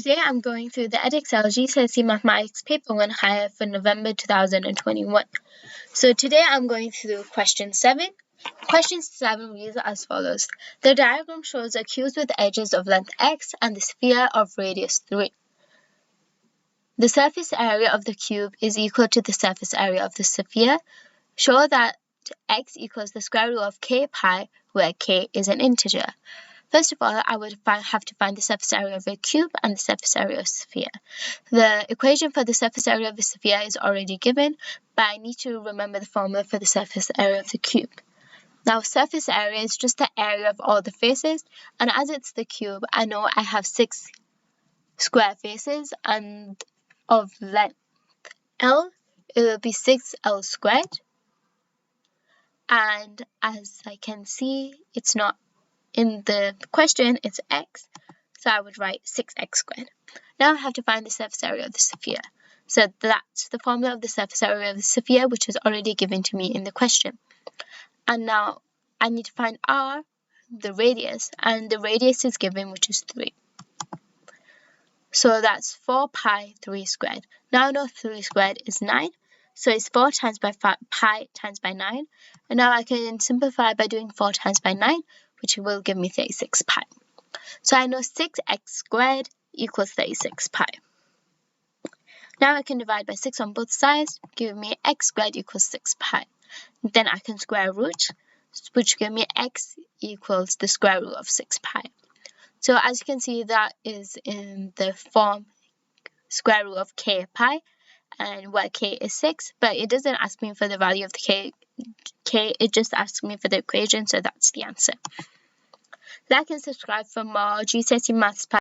Today I'm going through the EDEXCEL GCSE Mathematics Paper 1 Higher for November 2021. So today I'm going through question 7. Question 7 reads as follows. The diagram shows a cube with edges of length x and the sphere of radius 3. The surface area of the cube is equal to the surface area of the sphere. Show that x equals the square root of k pi, where k is an integer. First of all, I would have to find the surface area of a cube and the surface area of a sphere. The equation for the surface area of a sphere is already given, but I need to remember the formula for the surface area of the cube. Now, surface area is just the area of all the faces, and as it's the cube, I know I have 6 square faces, and of length L, it will be 6L squared. And as I can see, it's not in the question, it's x, so I would write 6x squared. Now I have to find the surface area of the sphere. So that's the formula of the surface area of the sphere, which is already given to me in the question. And now I need to find r, the radius, and the radius is given, which is 3. So that's 4 pi 3 squared. Now I know 3 squared is 9. So it's 4 times by pi times by 9. And now I can simplify by doing 4 times by 9, which will give me 36 pi. So I know 6x squared equals 36 pi. Now I can divide by 6 on both sides, give me x squared equals 6 pi. Then I can square root, which give me x equals the square root of 6 pi. So as you can see, that is in the form square root of k pi, and where k is 6, but it doesn't ask me for the value of the k, it just asks me for the equation, so that's the answer. Like and subscribe for more GCSE Maths